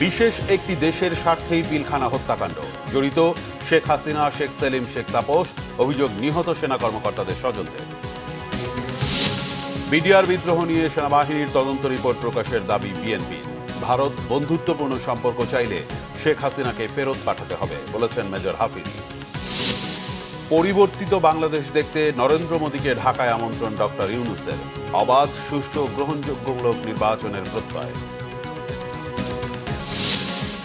বিশেষ একটি দেশের স্বার্থেই পিলখানা হত্যাকাণ্ড, জড়িত শেখ হাসিনা, শেখ সেলিম, শেখ তাপস, অভিযোগ নিহত সেনা কর্মকর্তাদের স্বজনদের। বিডিআর বিদ্রোহ নিয়ে সেনাবাহিনীর তদন্ত রিপোর্ট প্রকাশের দাবি বিএনপি। ভারত বন্ধুত্বপূর্ণ সম্পর্ক চাইলে শেখ হাসিনাকে ফেরত পাঠাতে হবে বলেছেন মেজর হাফিজ। পরিবর্তিত বাংলাদেশ দেখতে নরেন্দ্র মোদীকে ঢাকায় আমন্ত্রণ ডক্টর ইউনূসের। অবাধ, সুষ্ঠু, গ্রহণযোগ্যমূলক নির্বাচনের প্রত্যয়।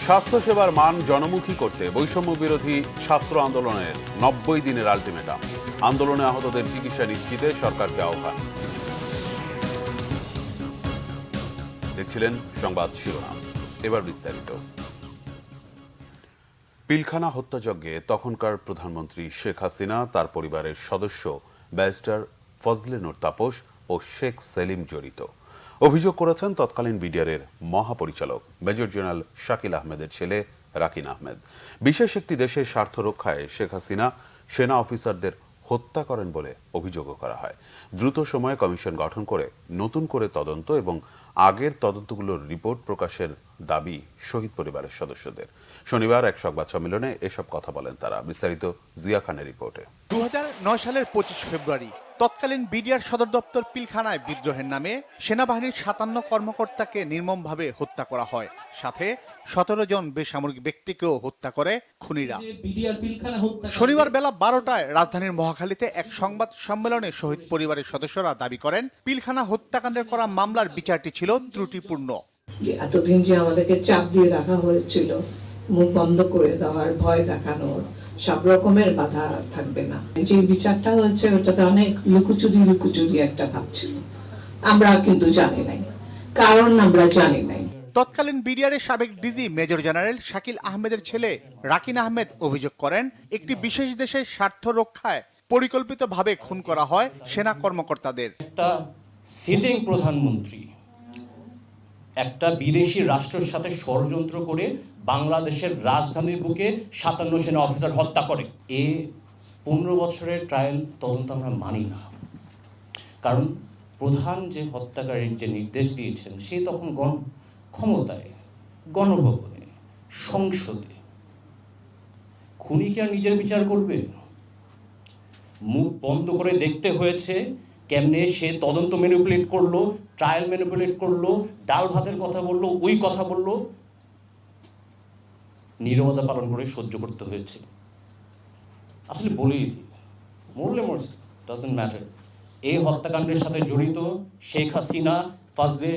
স্বাস্থ্যসেবার মান জনমুখী করতে বৈষম্য বিরোধী ছাত্র আন্দোলনের 90 দিনের আলটিমেটাম। আন্দোলনে আহতদের চিকিৎসা নিশ্চিতে সরকারকে আহ্বান। দেখছিলেন সংবাদ শিরোনাম, এবার বিস্তারিত। পিলখানা হত্যাযজ্ঞে তখনকার প্রধানমন্ত্রী শেখ হাসিনা, তার পরিবারের সদস্য ব্যারিস্টার ফজলে নূর তাপস ও শেখ সেলিম জড়িত। অভিযোগ করেছেন তৎকালীন বিডিআরের মহাপরিচালক মেজর জেনারেল শাকিল আহমেদের ছেলে রাকিন আহমেদ। বিশেষ একটি দেশের স্বার্থ রক্ষায় শেখ হাসিনা সেনা অফিসারদের হত্যা করেন বলে অভিযোগও করা হয়। দ্রুত সময়ে কমিশন গঠন করে নতুন করে তদন্ত এবং আগের তদন্তগুলোর রিপোর্ট প্রকাশের দাবি শহীদ পরিবারের সদস্যদের। শনিবার এক সংবাদ সম্মেলনে এসব কথা বলেন তারা। বিস্তারিত জিয়া খানের রিপোর্টে। 2009 সালের 25 ফেব্রুয়ারি তৎকালীন বিডিআর সদর দপ্তর পিলখানায় বিদ্রোহের নামে সেনাবাহিনীর 57 কর্মকর্তাকে নির্মমভাবে হত্যা করা হয়। সাথে 17 জন বেসামরিক ব্যক্তিকেও হত্যা করে খুনিরা। শনিবার বেলা 12টায় রাজধানীর মহাখালীতে এক সংবাদ সম্মেলনে শহীদ পরিবারের সদস্যরা দাবি করেন, পিলখানা হত্যাকাণ্ডের করা মামলার বিচারটি ছিল ত্রুটিপূর্ণ। এতদিন যে আমাদেরকে চাপ দিয়ে রাখা হয়েছিল, মুখ বন্ধ করে দেওয়ার, ভয় দেখানোর, সব রকমের বাধা থাকবে না। যে বিচারটা হয়েছে ওটাতে অনেক লুকোচুরি একটা ভাব ছিল। আমরা কিন্তু জানি নাই, কারণ আমরা জানি নাই। তৎকালীন বিডিআরের সাবেক ডিজি মেজর জেনারেল শাকিল আহমেদের ছেলে রাকিন আহমেদ অভিযোগ করেন, একটি বিশেষ দেশের স্বার্থ রক্ষায় পরিকল্পিতভাবে খুন করা হয় সেনা কর্মকর্তাদের। একটা সিটিং প্রধানমন্ত্রী একটা বিদেশি রাষ্ট্রের সাথে ষড়যন্ত্র করে বাংলাদেশের রাজধানীর বুকে 57 সেনা অফিসার হত্যা করে। 15 বছরের ট্রায়াল তদন্ত আমরা মানি না, কারণ প্রধান যে হত্যাকারীর যে নির্দেশ দিয়েছেন সে তখন ক্ষমতায়, গণভবনে, সংসদে। খুনি কি আর নিজের বিচার করবে? মুখ বন্ধ করে দেখতে হয়েছে কেমনে সে তদন্ত ম্যানিপুলেট করলো, ট্রায়াল ম্যানিপুলেট করলো, ডাল ভাতের কথা বললো, ওই কথা বললো, নীরবতা পালন করে সহ্য করতে হয়েছে। আসলে বলেই দিই, মরলে মরছে, ডাজন্ট ম্যাটার। এই হত্যাকাণ্ডের সাথে জড়িত শেখ হাসিনা, ফজলে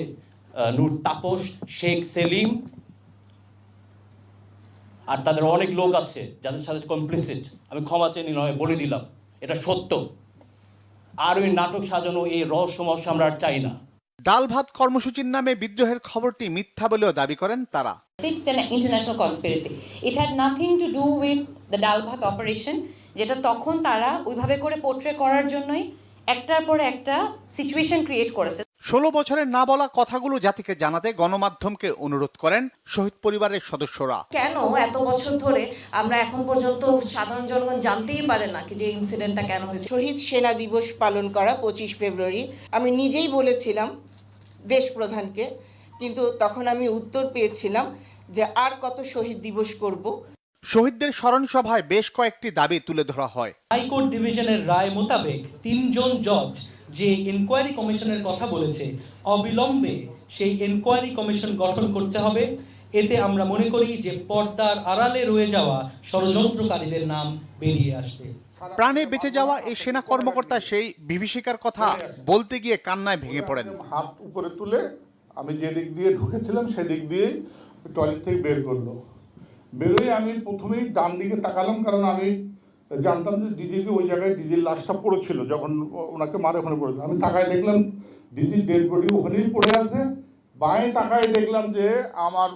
নূর তাপস, শেখ সেলিম আর তাদের অনেক লোক আছে যাদের সাথে কমপ্লিসিট। আমি ক্ষমা চেয়ে নয়, বলে দিলাম, এটা সত্য। আর ওই নাটক সাজানো, এই রহস্যময় আমরা আর চাই না। ডাল ভাত কর্মসূচির নামে বিদ্রোহের খবরটি মিথ্যা বলেও দাবি করেন তারা। It's an international conspiracy. It had nothing to do with the ডাল ভাত অপারেশন, যেটা তখন তারা ওইভাবে করে পোর্ট্রে করার জন্যই একটার পর একটা সিচুয়েশন ক্রিয়েট করেছে। 16 বছরের না বলা কথাগুলো জাতিকে জানাতে গণমাধ্যমকে অনুরোধ করেন শহীদ পরিবারের সদস্যরা। কেন এত বছর ধরে আমরা এখন পর্যন্ত সাধারণ জনগণ জানতেই পারে না যে ইনসিডেন্টটা কেন হয়েছে। শহীদ সেনা দিবস পালন করা 25 ফেব্রুয়ারি আমি নিজেই বলেছিলাম দেশ প্রধানকে, কিন্তু তখন আমি উত্তর পেয়েছিলাম যে আর কত শহীদ দিবস করব। শহীদদের স্মরণ সভায় বেশ কয়েকটি দাবি তুলে ধরা হয়। হাইকোর্ট ডিভিশনের রায় মোতাবেক 3 জন জজ যে ইনকোয়ারি কমিশনের কথা বলেছে, অবিলম্বে সেই ইনকোয়ারি কমিশন গঠন করতে হবে। এতে আমরা মনে করি যে পর্দার আড়ালে রয়ে যাওয়া ষড়যন্ত্রকারীদের নাম বেরিয়ে আসবে। প্রাণে বেঁচে যাওয়া এই সেনা কর্মকর্তা সেই বিভীষিকার কথা বলতে গিয়ে কান্নায় ভেঙে পড়েন। হাত উপরে তুলে আমি যে দিক দিয়ে ঢুকেছিলাম সেদিক দিয়ে টয়লেট থেকে বের করলো। বেরোয় আমি প্রথমেই ডান দিকে তাকালাম, কারণ আমি জানতাম যে ডিজিকে ওই জায়গায় ডিজির লাশটা পড়েছিল, যখন ওনাকে মারে ওখানে পড়েছিল। আমি তাকায় দেখলাম ডিজির ডেড বডি ওখানেই পড়ে আছে। বাঁয়ে তাকায় দেখলাম যে আমার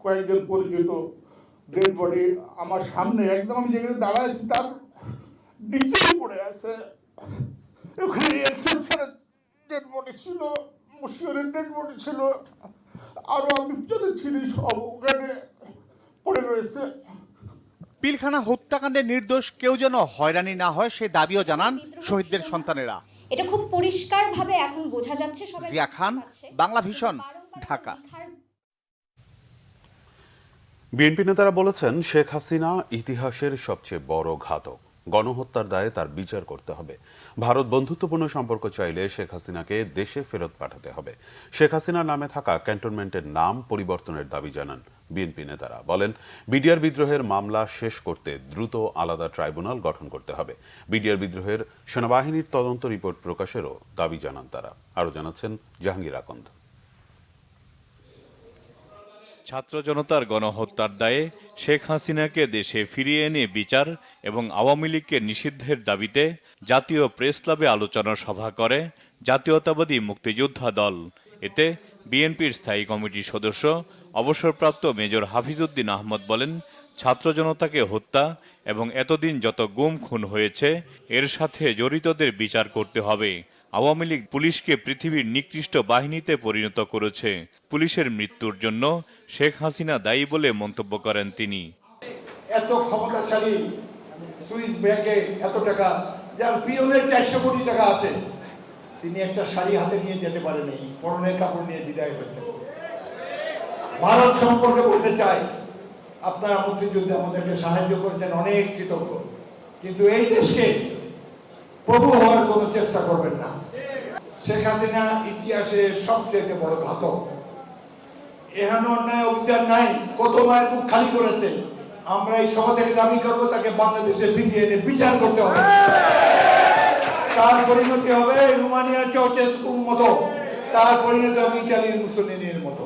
কয়েকজন পরিচিত ডেড বডি আমার সামনে, একদম আমি যেখানে দাঁড়ায় আছি তার নিচেই পড়ে আছে। ওখানে এসেছেন ডেড বডি ছিল, মুশিয়রের ডেড বডি ছিল, আরও আমি যাদের ছিলি সব ওখানে পড়ে রয়েছে। পিলখানা হত্যাকাণ্ডে নির্দোষ কেউ যেন হয়রানি না হয় সে দাবিও জানান শহীদদের সন্তানেরা। এটা খুব পরিষ্কারভাবে এখন বোঝা যাচ্ছে। জিয়া খান, বাংলা ভিশন, ঢাকা। বিএনপি নেতারা বলেছেন, শেখ হাসিনা ইতিহাসের সবচেয়ে বড় ঘাতক। গণহত্যার দায়ে তার বিচার করতে হবে। ভারত বন্ধুত্বপূর্ণ সম্পর্ক চাইলে শেখ হাসিনাকে দেশে ফেরত পাঠাতে হবে। শেখ হাসিনার নামে থাকা ক্যান্টনমেন্টের নাম পরিবর্তনের দাবি জানান বিএনপি নেতারা। বলেন, বিডিআর বিদ্রোহের মামলা শেষ করতে দ্রুত আলাদা ট্রাইব্যুনাল গঠন করতে হবে। বিডিআর বিদ্রোহের সেনাবাহিনীর তদন্ত রিপোর্ট প্রকাশেরও দাবি জানান তারা। আরও জানাচ্ছেন জাহাঙ্গীর আকন্দ। ছাত্র জনতার গণহত্যার দায়ে শেখ হাসিনাকে দেশে ফিরিয়ে এনে বিচার এবং আওয়ামী লীগকে নিষিদ্ধের দাবিতে জাতীয় প্রেস ক্লাবে আলোচনা সভা করে জাতীয়তাবাদী মুক্তিযোদ্ধা দল। এতে বিএনপির স্থায়ী কমিটির সদস্য অবসরপ্রাপ্ত মেজর হাফিজউদ্দিন আহমদ বলেন, ছাত্র জনতাকে হত্যা এবং এতদিন যত গুম খুন হয়েছে এর সাথে জড়িতদের বিচার করতে হবে। আওয়ামী লীগ পুলিশকে পৃথিবীর নিকৃষ্ট বাহিনীতে পরিণত করেছে। পুলিশের মৃত্যুর জন্য শেখ হাসিনা দায়ী বলে মন্তব্য করেন তিনি। এত ক্ষমতাশালী সুইস ব্যাংকে এত টাকা, যার পিয়নের 400 কোটি টাকা আছে, তিনি একটা শাড়ি হাতে নিয়ে যেতে পারেনি, পরনের কাপড় নিয়ে বিদায় হয়েছে। ভারত সম্পর্কে বলতে চাই, আপনারা মুক্তিযুদ্ধে আমাদেরকে সাহায্য করেছেন, অনেক কৃতজ্ঞ, কিন্তু এই দেশকে প্রভু হওয়ার কোনো চেষ্টা করবেন না। শেখ হাসিনা ইতিহাসে সবচেয়ে বড় ঘাতক। এহেন অন্যায় অবিচার নাই, কত মায়ের মুখ খালি করেছে। আমরা এই সভা থেকে দাবি করবো তাকে বাংলাদেশে ফিরিয়ে এনে বিচার করতে হবে। তার পরিণতি হবে রোমানিয়ার চাউচেস্কুর মতো, তার পরিণতি হবে ইটালির মুসোলিনির মতো।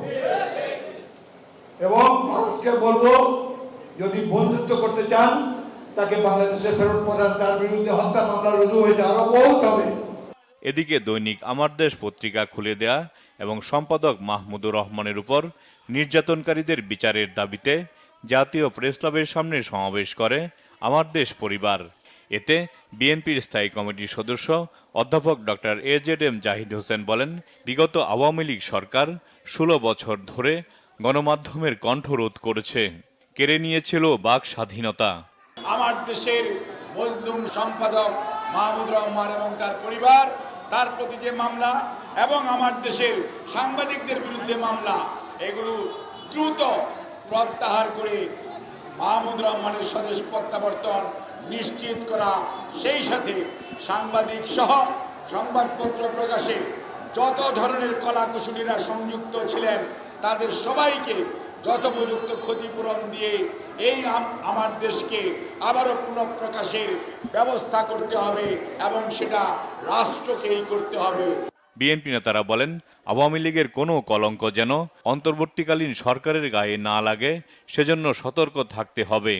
এবং ভারতকে বলবো, যদি বন্ধুত্ব করতে চান তাকে বাংলাদেশে ফেরত পাঠান। তার বিরুদ্ধে হত্যা মামলা রুজু হয়েছে, আরো বহুত হবে। এদিকে দৈনিক আমার দেশ পত্রিকা খুলে দেয়া এবং সম্পাদক মাহমুদুর রহমানের উপর নির্যাতনকারীদের বিচারের দাবিতে জাতীয় প্রেস ক্লাবের সামনে সমাবেশ করে আমার দেশ পরিবার। এতে বিএনপির স্থায়ী কমিটির সদস্য অধ্যাপক ডক্টর AZM জাহিদ হোসেন বলেন, বিগত আওয়ামী লীগ সরকার 16 বছর ধরে গণমাধ্যমের কণ্ঠরোধ করেছে, কেড়ে নিয়েছিল বাক স্বাধীনতা। আমার দেশের মজলুম সম্পাদক মাহমুদুর রহমান এবং তার পরিবার, তার প্রতি যে মামলা এবং আমার দেশের সাংবাদিকদের বিরুদ্ধে মামলা, এগুলো দ্রুত প্রত্যাহার করে মাহমুদুর রহমানের স্বদেশ প্রত্যাবর্তন নিশ্চিত করা, সেই সাথে সাংবাদিক সহ সংবাদপত্র প্রকাশে যত ধরনের কলাকুশলীরা সংযুক্ত ছিলেন তাদের সবাইকে যথোপযুক্ত ক্ষতিপূরণ দিয়ে এই আমার দেশকে আবারও পুনঃপ্রকাশের ব্যবস্থা করতে হবে এবং সেটা রাষ্ট্রকেই করতে হবে। বিএনপি নেতারা বলেন, আওয়ামী লীগের কোনো কলঙ্ক যেন অন্তর্বর্তীকালীন সরকারের গায়ে না লাগে, সেজন্য সতর্ক থাকতে হবে।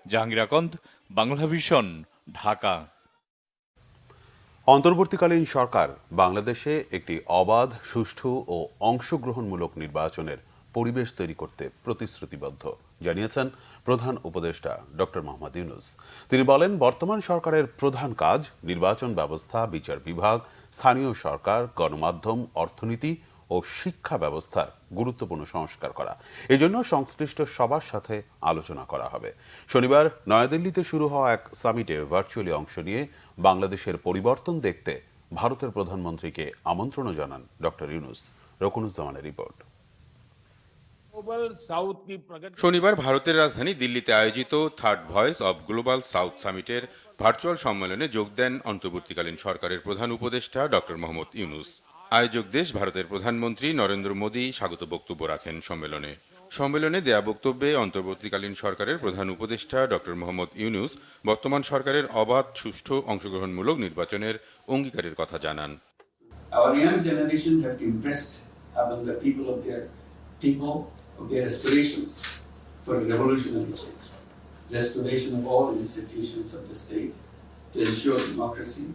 জাহাঙ্গীর আকন্দ, বাংলাভিশন, ঢাকা। অন্তর্বর্তীকালীন সরকার বাংলাদেশে একটি অবাধ, সুষ্ঠু ও অংশগ্রহণমূলক নির্বাচনের পরিবেশ তৈরি করতে প্রতিশ্রুতিবদ্ধ, জানিয়েছেন প্রধান উপদেষ্টা ডক্টর মোহাম্মদ ইউনূস। তিনি বলেন, বর্তমান সরকারের প্রধান কাজ নির্বাচন ব্যবস্থা, বিচার বিভাগ, স্থানীয় সরকার, গণমাধ্যম, অর্থনীতি ও শিক্ষা ব্যবস্থার গুরুত্বপূর্ণ সংস্কার করা। এজন্য সংশ্লিষ্ট সবার সাথে আলোচনা করা হবে। শনিবার নয়াদিল্লিতে শুরু হওয়া এক সামিটে ভার্চুয়ালি অংশ নিয়ে বাংলাদেশের পরিবর্তন দেখতে ভারতের প্রধানমন্ত্রীকে আমন্ত্রণও জানান ডক্টর ইউনূস। রকুনুজ্জামানের রিপোর্ট। শনিবার ভারতের রাজধানী দিল্লিতে আয়োজিত third voice of global south সামিটের ভার্চুয়াল সম্মেলনে যোগ দেন অন্তর্বর্তীকালীন সরকারের প্রধান উপদেষ্টা ডক্টর মোহাম্মদ ইউনূস। আয়োজক দেশ ভারতের প্রধানমন্ত্রী নরেন্দ্র মোদী স্বাগত বক্তব্য রাখেন সম্মেলনে দেয়া বক্তব্যে অন্তর্বর্তীকালীন সরকারের প্রধান উপদেষ্টা ডক্টর মোহাম্মদ ইউনূস বর্তমান সরকারের অবাধ, সুষ্ঠু, অংশগ্রহণমূলক নির্বাচনের অঙ্গীকারের কথা জানান। Our young generation have impressed among the people of their aspirations for a revolutionary change, restoration of all institutions of the state to ensure democracy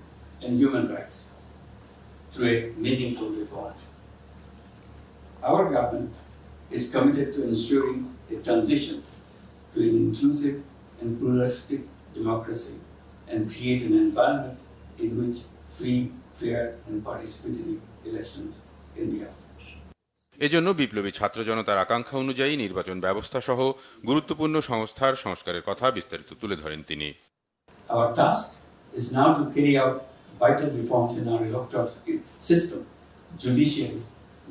and human rights through a meaningful reform. Our government is committed to ensuring a transition to an inclusive and pluralistic democracy and create an environment in which free, fair and participatory elections can be held. এজন্য বিপ্লবী ছাত্র জনতার আকাঙ্ক্ষা অনুযায়ী নির্বাচন ব্যবস্থা সহ গুরুত্বপূর্ণ সংস্থার সংস্কারের কথা বিস্তারিত তুলে ধরেন তিনি। Our task is now to carry out vital reforms in our electoral system, judiciary,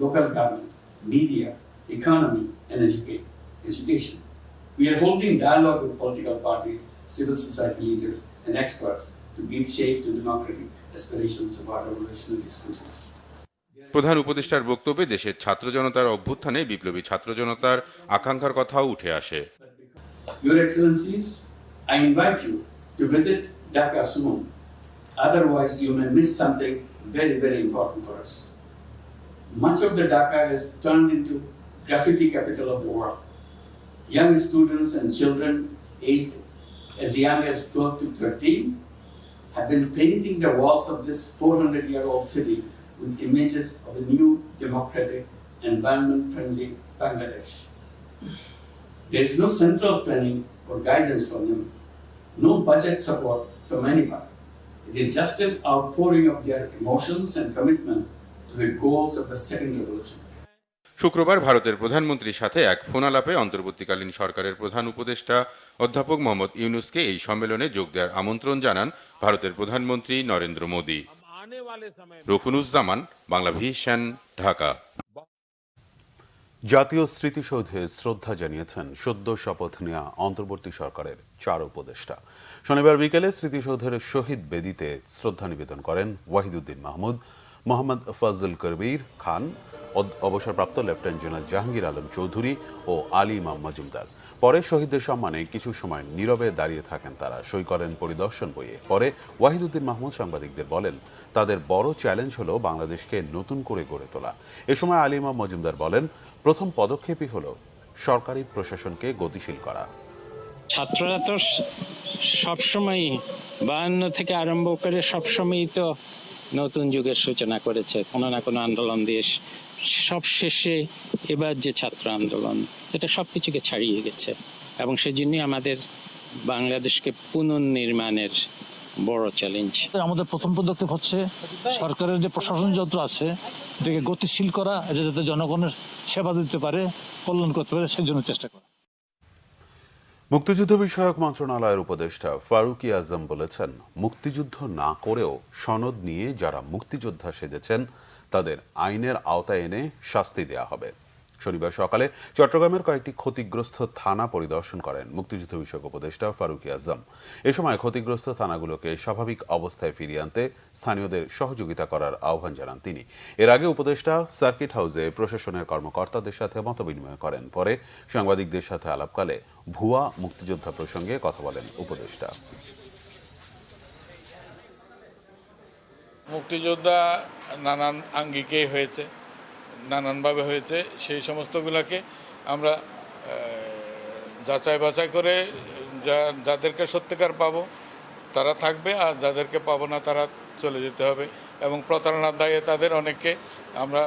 local government, media, economy and education. We are holding dialogue with political parties, civil society leaders, and experts to give shape to democratic aspirations of our revolutionary students. প্রধান উপদেষ্টার বক্তব্যে দেশের ছাত্র জনতার অভ্যুত্থানে বিপ্লবী ছাত্র জনতার আকাঙ্ক্ষার কথাও উঠে আসে। Your Excellencies, I invite you to visit Dhaka soon. Otherwise, you may miss something very, very important for us. Much of the Dhaka has turned into graffiti capital of the world. Young students and children aged as young as 12 to 13 have been painting the walls of this 400-year-old city with images of a new, democratic, environment-friendly Bangladesh. There is no central planning or guidance from them, no budget support from anybody. It is just an outpouring of their emotions and commitment to the goals of the second revolution. শুক্রবার ভারতের প্রধানমন্ত্রীর সাথে এক ফোনালাপে অন্তর্বর্তীকালীন সরকারের প্রধান উপদেষ্টা অধ্যাপক মোহাম্মদ ইউনূসকে এই সম্মেলনে যোগ দেওয়ার আমন্ত্রণ জানান ভারতের প্রধানমন্ত্রী নরেন্দ্র মোদী। রুকুনুজ্জামান, বাংলা ভিশন, ঢাকা। জাতীয় স্মৃতিসৌধে শ্রদ্ধা জানিয়েছেন সদ্য শপথ নেওয়া অন্তর্বর্তী সরকারের 4 উপদেষ্টা। শনিবার বিকেলে স্মৃতিসৌধের শহীদ বেদিতে শ্রদ্ধা নিবেদন করেন ওয়াহিদুদ্দিন মাহমুদ, মোহাম্মদ ফজল কবির খান, অবসরপ্রাপ্ত লেফটেন্যান্ট জেনারেল জাহাঙ্গীর আলম চৌধুরী ও আলী ইমাম মজুমদার। পরে শহীদদের সম্মানে কিছু সময় নীরবে দাঁড়িয়ে থাকেন তারা, সই করেন পরিদর্শন বইয়ে। পরে ওয়াহিদুদ্দিন মাহমুদ সাংবাদিকদের বলেন, তাদের বড় চ্যালেঞ্জ হলো বাংলাদেশকে নতুন করে গড়ে তোলা। এ সময় আলী ইমাম মজুমদার বলেন, প্রথম পদক্ষেপই হলো সরকারি প্রশাসনকে গতিশীল করা। ছাত্ররা তো সবসময়ই 52 থেকে আরম্ভ করে সবসময়ই তো নতুন যুগের সূচনা করেছে কোনো না কোনো আন্দোলন দিয়ে। সবশেষে এবার যে ছাত্র আন্দোলন, এটা সবকিছুকে ছাড়িয়ে গেছে এবং সেজন্যই আমাদের বাংলাদেশকে পুনর্নির্মাণের বড় চ্যালেঞ্জ। আমাদের প্রথম পদক্ষেপ হচ্ছে সরকারের যে প্রশাসন যন্ত্র আছে এটাকে গতিশীল করা, এটা যাতে জনগণের সেবা দিতে পারে, কল্যাণ করতে পারে, সেজন্য চেষ্টা করা। মুক্তিযুদ্ধ বিষয়ক মন্ত্রণালয়ের উপদেষ্টা ফারুক আজম বলেছেন, মুক্তিযুদ্ধ না করেও সনদ নিয়ে যারা মুক্তিযোদ্ধা সেজেছেন তাদের আইনের আওতায় এনে শাস্তি দেয়া হবে। শনিবার সকালে চট্টগ্রামের কয়েকটি ক্ষতিগ্রস্ত থানা পরিদর্শন করেন মুক্তিযুদ্ধ বিষয়ক উপদেষ্টা ফারুক আজম। এ সময় ক্ষতিগ্রস্ত থানাগুলোকে স্বাভাবিক অবস্থায় ফিরিয়ে আনতে স্থানীয়দের সহযোগিতা করার আহ্বান জানান তিনি। এর আগে উপদেষ্টা সার্কিট হাউসে প্রশাসনের কর্মকর্তাদের সাথে মতবিনিময় করেন। পরে সাংবাদিকদের সাথে আলাপকালে ভুয়া মুক্তিযোদ্ধা প্রসঙ্গে কথা বলেন উপদেষ্টা। মুক্তিযোদ্ধা নানান আঙ্গিকে হয়েছে, নানানভাবে হয়েছে, সেই সমস্তগুলোকে আমরা যাচাই বাছাই করে যাদেরকে সত্যিকার পাবো তারা থাকবে, আর যাদেরকে পাবো না তারা চলে যেতে হবে। এবং প্রতারণার দায়ে তাদের অনেককে আমরা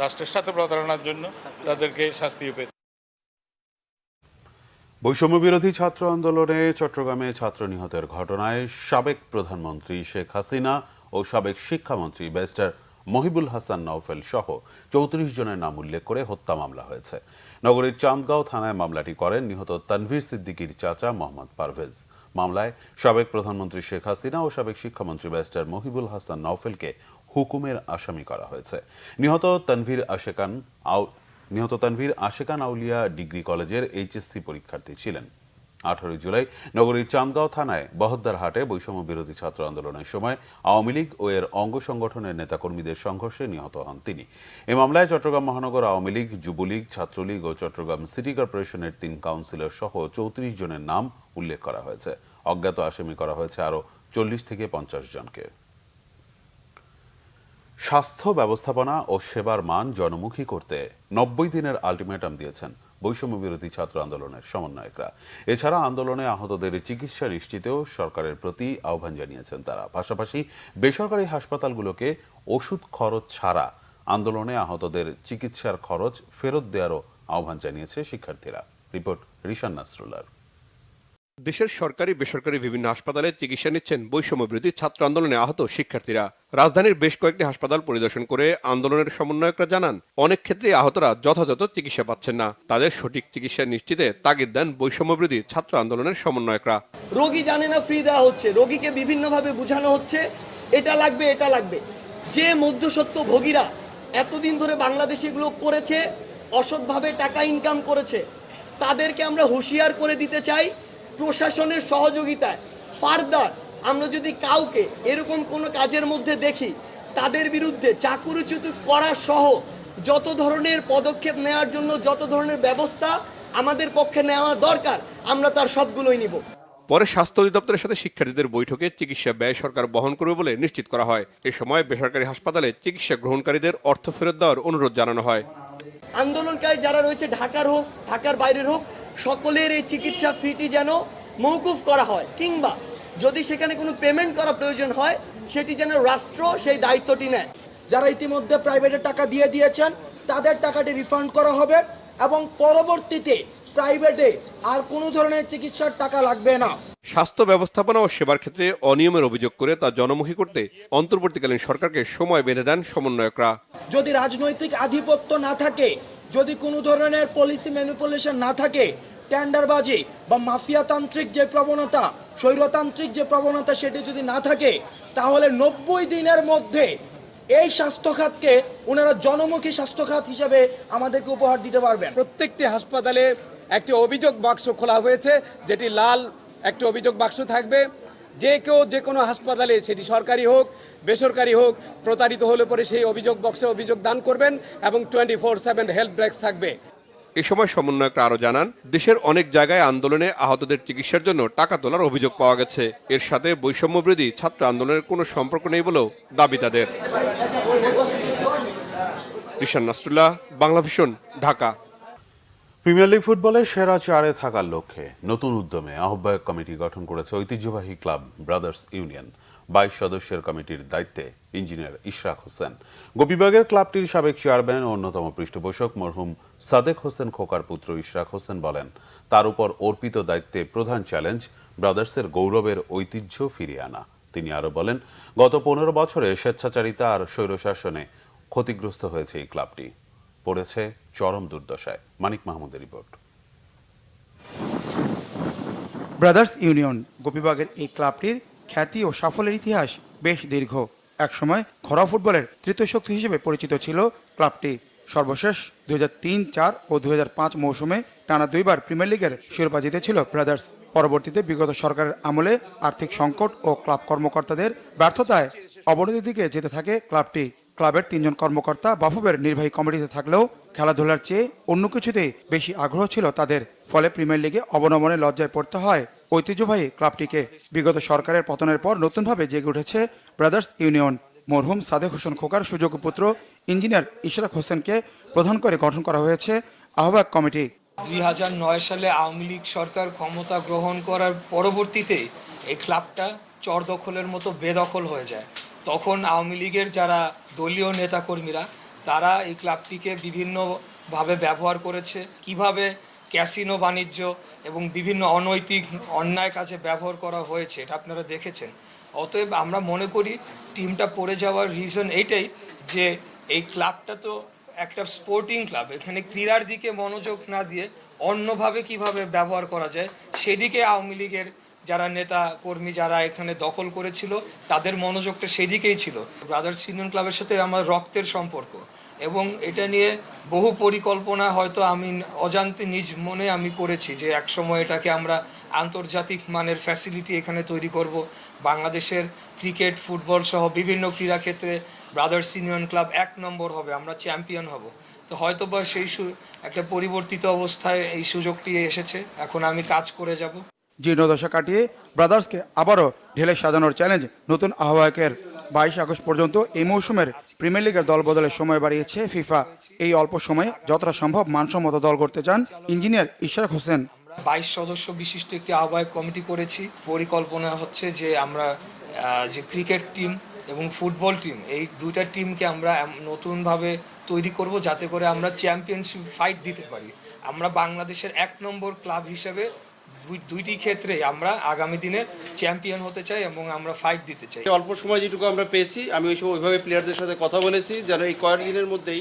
রাষ্ট্রের সাথে প্রতারণার জন্য তাদেরকে শাস্তিও পেতে। বৈষম্য বিরোধী ছাত্র আন্দোলনে চট্টগ্রামে ছাত্র নিহতের ঘটনায় সাবেক প্রধানমন্ত্রী শেখ হাসিনা ও সাবেক শিক্ষামন্ত্রী ব্যারিস্টার মহিবুল হাসান নওফেল সহ 34 জনের নাম উল্লেখ করে হত্যা মামলা হয়েছে। নগরীর চান্দগাঁও থানায় মামলাটি করেন নিহত তানভীর সিদ্দিকীর চাচা মোহাম্মদ পারভেজ। মামলায় সাবেক প্রধানমন্ত্রী শেখ হাসিনা ও সাবেক শিক্ষামন্ত্রী ব্যারিস্টার মহিবুল হাসান নওফেলকে হুকুমের আসামি করা হয়েছে। নিহত তানভীর আশেকান আউলিয়া ডিগ্রি কলেজের এইচএসসি পরীক্ষার্থী ছিলেন। 18 জুলাই নগরীর চান্দগাঁও থানায় বহদ্দার হাটে বৈষম্য বিরোধী ছাত্র আন্দোলনের সময় আওয়ামী লীগ ও এর অঙ্গ সংগঠনের নেতাকর্মীদের সংঘর্ষে নিহত হন তিনি। এই মামলায় চট্টগ্রাম মহানগর আওয়ামী লীগ, যুবলীগ, ছাত্রলীগ ও চট্টগ্রাম সিটি কর্পোরেশনের 3 কাউন্সিলর সহ 34 জনের নাম উল্লেখ করা হয়েছে। অজ্ঞাত আসামি করা হয়েছে আরও 40 থেকে 50 জনকে। স্বাস্থ্য ব্যবস্থাপনা ও সেবার মান জনমুখী করতে 90 দিনের আলটিমেটাম দিয়েছেন বৈষম্য বিরোধী ছাত্র আন্দোলনের সমন্বয়করা। এছাড়া আন্দোলনে আহতদের চিকিৎসা নিশ্চিতেও সরকারের প্রতি আহ্বান জানিয়েছেন তারা। পাশাপাশি বেসরকারি হাসপাতালগুলোকে ওষুধ খরচ ছাড়া আন্দোলনে আহতদের চিকিৎসার খরচ ফেরত দেওয়ারও আহ্বান জানিয়েছে শিক্ষার্থীরা। রিপোর্ট রিশান নাসরুল্লাহর। দেশের সরকারি বেসরকারি বিভিন্ন হাসপাতালে চিকিৎসা নিচ্ছেন বৈষম্য বিরোধী ছাত্র আন্দোলনে আহত শিক্ষার্থীরা। রাজধানীর বেশ কয়েকটি হাসপাতাল পরিদর্শন করে আন্দোলনের সমন্বয়করা জানান, অনেক ক্ষেত্রে আহতরা যথাযথ চিকিৎসা পাচ্ছেন না। তাদের সঠিক চিকিৎসা নিশ্চিতে তাগিদ দেন বৈষম্য বিরোধী ছাত্র আন্দোলনের সমন্বয়করা। রোগী জানে না ফ্রি দেওয়া হচ্ছে, রোগীকে বিভিন্নভাবে বোঝানো হচ্ছে এটা লাগবে এটা লাগবে। যে মধ্যস্বত্ব ভোগীরা এতদিন ধরে বাংলাদেশে এগুলো করেছে, অসৎভাবে টাকা ইনকাম করেছে, তাদেরকে আমরা হুঁশিয়ার করে দিতে চাই প্রশাসনের সহযোগিতায় ফার্দার আমরা যদি কাউকে এরকম কোনো কাজের মধ্যে দেখি তাদের বিরুদ্ধে চাকরিচ্যুত করা সহ যত ধরনের পদক্ষেপ নেওয়ার জন্য যত ধরনের ব্যবস্থা আমাদের পক্ষে নেওয়া দরকার আমরা তার সবগুলোই নিব। পরে স্বাস্থ্য অধিদপ্তরের সাথে শিক্ষার্থীদের বৈঠকে চিকিৎসা ব্যয় সরকার বহন করবে বলে নিশ্চিত করা হয়। এ সময় বেসরকারি হাসপাতালে চিকিৎসা গ্রহণকারীদের অর্থ ফেরত দেওয়ার অনুরোধ জানানো হয়। আন্দোলনকারী যারা রয়েছে ঢাকার হোক ঢাকার বাইরের হোক সকলের এই চিকিৎসা ফিটি যেন মওকুফ করা হয়, কিংবা যদি সেখানে কোনো পেমেন্ট করা প্রয়োজন হয় সেটি যেন রাষ্ট্র সেই দায়িত্বটি নেয়। যারা ইতিমধ্যে প্রাইভেটে টাকা দিয়ে দিয়েছেন তাদের টাকাটি রিফান্ড করা হবে এবং পরবর্তীতে প্রাইভেটে আর কোনো ধরনের চিকিৎসার টাকা লাগবে না। স্বাস্থ্য ব্যবস্থাপনা ও সেবার ক্ষেত্রে অনিয়মের অভিযোগ করে তা জনমুখী করতে অন্তর্বর্তীকালীন সরকারকে সময় বেঁধে দেন সমন্বয়করা। যদি রাজনৈতিক আধিপত্য না থাকে, যদি কোনো ধরনের পলিসি ম্যানিপুলেশন না থাকে, টেন্ডারবাজি বা মাফিয়াতান্ত্রিক যে প্রবণতা, স্বৈরতান্ত্রিক যে প্রবণতা সেটি যদি না থাকে, তাহলে 90 দিনের মধ্যে এই স্বাস্থ্য খাতকে ওনারা জনমুখী স্বাস্থ্য খাত হিসেবে আমাদেরকে উপহার দিতে পারবেন। প্রত্যেকটি হাসপাতালে একটি অভিযোগ বাক্স খোলা হয়েছে, যেটি লাল একটি অভিযোগ বাক্স থাকবে। যে কেউ যে কোনো হাসপাতালে, সেটি সরকারি হোক বেসরকারি হোক, প্রতারিত হলে পরে সেই অভিযোগ বক্সে অভিযোগ দান করবেন এবং 24/7 হেল্প ডেস্ক থাকবে। এ সময় সমন্বয়করা আরও জানান, দেশের অনেক জায়গায় আন্দোলনে আহতদের চিকিৎসার জন্য টাকা তোলার অভিযোগ পাওয়া গেছে। এর সাথে বৈষম্যবিরোধী ছাত্র আন্দোলনের কোনো সম্পর্ক নেই বলেও দাবি তাদের। Rishan Nasrullah, Bangla vision, Dhaka. Premier league ফুটবলে সেরা 4-এ থাকার লক্ষ্যে নতুন উদ্যমে আহ্বায়ক কমিটি গঠন করেছে ঐতিহ্যবাহী ক্লাব ব্রাদার্স ইউনিয়ন। 22 সদস্যের কমিটির দায়িত্বে ইঞ্জিনিয়ার ইশরাক হোসেন। গোপীবাগের ক্লাবটির সাবেক চেয়ারম্যান ও অন্যতম পৃষ্ঠপোষক মরহুম সাদেক হোসেন খোকার পুত্র ইশরাক হোসেন বলেন, তার উপর অর্পিত দায়িত্বে প্রধান চ্যালেঞ্জ ব্রাদার্সের গৌরবের ঐতিহ্য ফিরিয়ে আনা। তিনি আরো বলেন, গত 15 বছরে স্বেচ্ছাচারিতা আর স্বৈরশাসনে ক্ষতিগ্রস্ত হয়েছে এই ক্লাবটি, পড়েছে চরম দুর্দশায়। মানিক মাহমুদের রিপোর্ট। ব্রাদার্স ইউনিয়ন গোপীবাগের এই ক্লাবটির খ্যাতি ও সাফল্যের ইতিহাস বেশ দীর্ঘ। একসময় ঘরোয়া ফুটবলের তৃতীয় শক্তি হিসেবে পরিচিত ছিল ক্লাবটি। সর্বশেষ 2003-04 ও 2005 মৌসুমে টানা 2 বার প্রিমিয়ার লিগের শিরোপা জিতেছিল ব্রাদার্স। পরবর্তীতে বিগত সরকারের আমলে আর্থিক সংকট ও ক্লাব কর্মকর্তাদের ব্যর্থতায় অবনতির দিকে যেতে থাকে ক্লাবটি। ক্লাবের 3 জন কর্মকর্তা বাফুফের নির্বাহী কমিটিতে থাকলেও খেলাধুলার চেয়ে অন্য কিছুতেই বেশি আগ্রহ ছিল তাদের। ফলে প্রিমিয়ার লিগে অবনমনে লজ্জায় পড়তে হয় ঐতিহ্যবাহী ক্লাবটিকে। বিগত সরকারের পতনের পর নতুনভাবে জেগে উঠেছে ব্রাদার্স ইউনিয়ন। মরহুম সাদেক হোসেন খোকার সুযোগ্য পুত্র ইঞ্জিনিয়ার ইশরাক হোসেনকে প্রধান করে গঠন করা হয়েছে আহ্বায়ক কমিটি। 2009 সালে আওয়ামী লীগ সরকার ক্ষমতা গ্রহণ করার পরবর্তীতে এই ক্লাবটা চর দখলের মতো বেদখল হয়ে যায়। তখন আওয়ামী লীগের যারা দলীয় নেতাকর্মীরা তারা এই ক্লাবটিকে বিভিন্নভাবে ব্যবহার করেছে। কিভাবে ক্যাসিনো বাণিজ্য এবং বিভিন্ন অনৈতিক অন্যায় কাজে ব্যবহার করা হয়েছে এটা আপনারা দেখেছেন। অতএব আমরা মনে করি টিমটা পড়ে যাওয়ার রিজন এইটাই যে এই ক্লাবটা তো একটা স্পোর্টিং ক্লাব, এখানে ক্রীড়ার দিকে মনোযোগ না দিয়ে অন্যভাবে কিভাবে ব্যবহার করা যায় সেদিকে আওয়ামী লীগের যারা নেতা কর্মী যারা এখানে দখল করেছিল তাদের মনোযোগটা সেদিকেই ছিল। ব্রাদার্স ইউনিয়ন ক্লাবের সাথে আমার রক্তের সম্পর্ক এবং এটা নিয়ে বহু পরিকল্পনা হয়তো আমি অজান্তে নিজ মনে আমি করেছি যে একসময় এটাকে আমরা আন্তর্জাতিক মানের ফ্যাসিলিটি এখানে তৈরি করব। বাংলাদেশের ক্রিকেট ফুটবল সহ বিভিন্ন ক্রীড়াক্ষেত্রে ব্রাদার্স ইউনিয়ন ক্লাব 1 নম্বর হবে, আমরা চ্যাম্পিয়ন হব। তো হয়তো বা সেই একটা পরিবর্তিত অবস্থায় এই সুযোগটি এসেছে, এখন আমি কাজ করে যাব। জীর্ণদশা কাটিয়ে ব্রাদার্সকে আবারও ঢেলে সাজানোর চ্যালেঞ্জ নতুন আহ্বায়কের। 22 আগস্ট পর্যন্ত এই মৌসুমের প্রিমিয়ার লিগের দল বদলের সময় বাড়িয়েছে ফিফা। এই অল্প সময়ে যতটা সম্ভব মানসম্মত দল করতে চান ইঞ্জিনিয়ার ইশরাক হোসেন। 22 সদস্য বিশিষ্ট একটি আহ্বায়ক কমিটি করেছি। পরিকল্পনা হচ্ছে যে আমরা যে ক্রিকেট টিম এবং ফুটবল টিম এই দুইটা টিমকে আমরা নতুনভাবে তৈরি করব যাতে করে আমরা চ্যাম্পিয়নশিপ ফাইট দিতে পারি। আমরা বাংলাদেশের 1 নম্বর ক্লাব হিসেবে দুইটি ক্ষেত্রে আমরা আগামী দিনে চ্যাম্পিয়ন হতে চাই এবং আমরা ফাইট দিতে চাই। অল্প সময় যেটুকু আমরা পেয়েছি আমি ওই সময় ওইভাবে প্লেয়ারদের সাথে কথা বলেছি যেন এই কয়েকদিনের মধ্যেই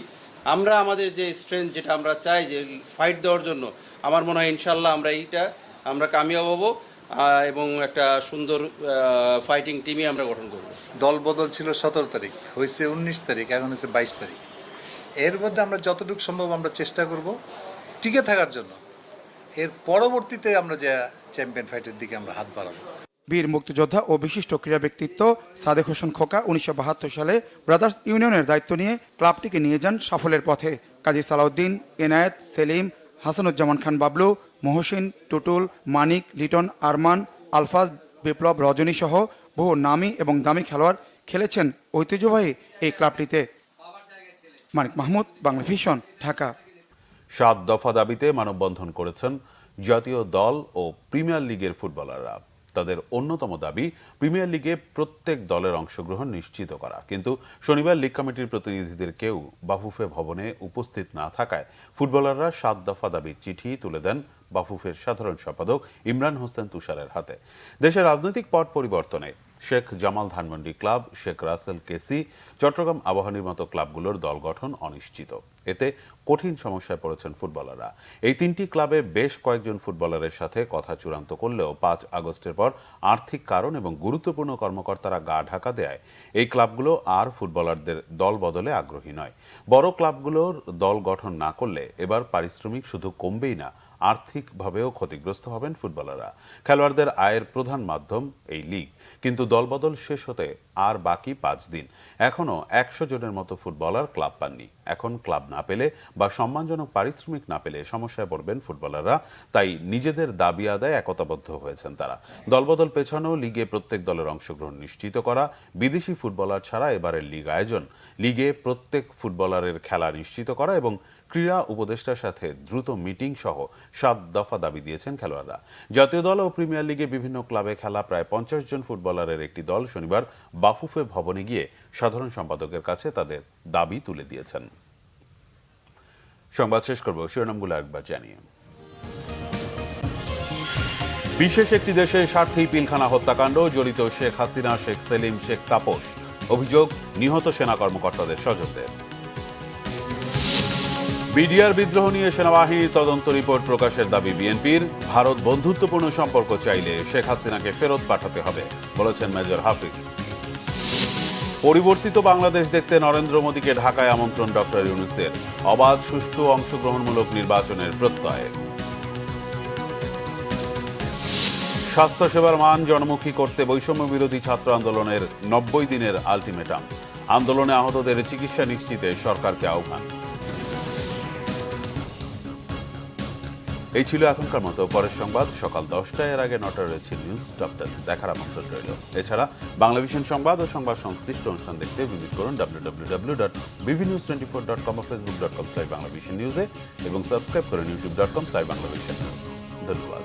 আমরা আমাদের যে স্ট্রেংথ যেটা আমরা চাই যে ফাইট দেওয়ার জন্য, আমার মনে হয় ইনশাল্লাহ আমরা কামিয়াব হব এবং একটা সুন্দর ফাইটিং টিমই আমরা গঠন করব। দল বদল ছিল 17 তারিখ, হয়েছে 19 তারিখ, এখন হচ্ছে 22 তারিখ। এর মধ্যে আমরা যতটুকু সম্ভব আমরা চেষ্টা করব টিকে থাকার জন্য। এর পরবর্তীতে আমরা যে চ্যাম্পিয়ন ফাইটের দিকে আমরা হাত বাড়াবো। বীর মুক্তিযোদ্ধা ও বিশিষ্ট ক্রীড়া ব্যক্তিত্ব সাদেক হোসেন খোকা 1972 সালে ব্রাদার্স ইউনিয়নের দায়িত্ব নিয়ে ক্লাবটিকে নিয়ে যান সাফল্যের পথে। কাজী সালাউদ্দিন, এনায়েত, সেলিম, হাসানুজ্জামান খান বাবলু, মহসিন, টুটুল, মানিক, লিটন, আরমান, আলফাজ, বিপ্লব, রজনী সহ বহু নামী এবং দামি খেলোয়াড় খেলেছেন ঐতিহ্যবাহী এই ক্লাবটিতে। মানিক মাহমুদ, বাংলা ভিশন, ঢাকা। 7 দফা দাবিতে মানববন্ধন করেছেন জাতীয় দল ও প্রিমিয়ার লিগের ফুটবলাররা। তাদের অন্যতম দাবি প্রিমিয়ার লিগে প্রত্যেক দলের অংশগ্রহণ নিশ্চিত করা। কিন্তু শনিবার লিগ কমিটির প্রতিনিধিদের কেউ বাফুফে ভবনে উপস্থিত না থাকায় ফুটবলাররা 7 দফা দাবির চিঠি তুলে দেন বাফুফের সাধারণ সম্পাদক ইমরান হোসেন তুষারের হাতে। দেশের রাজনৈতিক পট পরিবর্তনে শেখ জামাল ধানমন্ডি ক্লাব, শেখ রাসেল কেসি, চট্টগ্রাম আবাহনীর মতো ক্লাবগুলোর দল গঠন অনিশ্চিত। এতে কঠিন সমস্যায় পড়েছেন ফুটবলাররা। এই 3টি ক্লাবে বেশ কয়েকজন ফুটবলারের সাথে কথা চূড়ান্ত করলেও 5 আগস্টের পর আর্থিক কারণ এবং গুরুত্বপূর্ণ কর্মকর্তারা গা ঢাকা দেয় এই ক্লাবগুলো আর ফুটবলারদের দল বদলে আগ্রহী নয়। বড় ক্লাবগুলোর দল গঠন না করলে এবার পারিশ্রমিক শুধু কমবেই না, আর্থিকভাবেও ক্ষতিগ্রস্ত হবেন ফুটবলাররা। খেলোয়াড়দের আয়ের প্রধান মাধ্যম এই লিগ, কিন্তু দলবদল শেষ হতে আর বাকি 5 দিন। এখনো 100 জনের মতো ফুটবলার ক্লাব পাননি। এখন ক্লাব না পেলে বা সম্মানজনক পারিশ্রমিক না পেলে সমস্যায় পড়বেন ফুটবলাররা। তাই নিজেদের দাবি আদায় একতাবদ্ধ হয়েছেন তারা। দলবদল পেছানো, লিগে প্রত্যেক দলের অংশগ্রহণ নিশ্চিত করা, বিদেশি ফুটবলার ছাড়া এবারের লিগ আয়োজন, লিগে প্রত্যেক ফুটবলারের খেলা নিশ্চিত করা এবং ক্রীড়া উপদেষ্টার সাথে দ্রুত মিটিং সহ 7 দফা দাবি দিয়েছেন খেলোয়াড়রা। জাতীয় দল ও প্রিমিয়ার লিগে বিভিন্ন ক্লাবে খেলা প্রায় 50 জন ফুটবলারের একটি দল শনিবার বাফুফে ভবনে গিয়ে সাধারণ সম্পাদকের কাছে তাদের দাবি তুলে দিয়েছেন। সংবাদ শেষ করব শিরোনামগুলো একবার জানিয়ে। বিশেষ একটি দেশের স্বার্থেই পিলখানা হত্যাকাণ্ড, জড়িত শেখ হাসিনা, শেখ সেলিম, শেখ তাপস। অভিযোগ নিহত সেনা কর্মকর্তাদের স্বজনদের। বিডিআর বিদ্রোহ নিয়ে সেনাবাহিনীর তদন্ত রিপোর্ট প্রকাশের দাবি বিএনপির। ভারত বন্ধুত্বপূর্ণ সম্পর্ক চাইলে শেখ হাসিনাকে ফেরত পাঠাতে হবে বলেছেন মেজর হাফিজ। পরিবর্তিত বাংলাদেশ দেখতে নরেন্দ্র মোদীকে ঢাকায় আমন্ত্রণ ডক্টর ইউনূসের। অবাধ, সুষ্ঠু, অংশগ্রহণমূলক নির্বাচনের প্রত্যয়। স্বাস্থ্যসেবার মান জনমুখী করতে বৈষম্য বিরোধী ছাত্র আন্দোলনের 90 দিনের আলটিমেটাম। আন্দোলনে আহতদের চিকিৎসা নিশ্চিতে সরকারকে আহ্বান। এই ছিল এখনকার মতো। পরের সংবাদ সকাল 10টায়, এর আগে 9টায় রয়েছে নিউজ টপ 10 দেখার আমন্ত্রণ রইল। এছাড়া বাংলাভিশন সংবাদ ও সংবাদ সংশ্লিষ্ট অনুষ্ঠান দেখতে ভিজিট করুন www.bvnews24.com ও facebook.com/banglavision নিউজে এবং সাবস্ক্রাইব করুন youtube.com/banglavision নিউজ। ধন্যবাদ।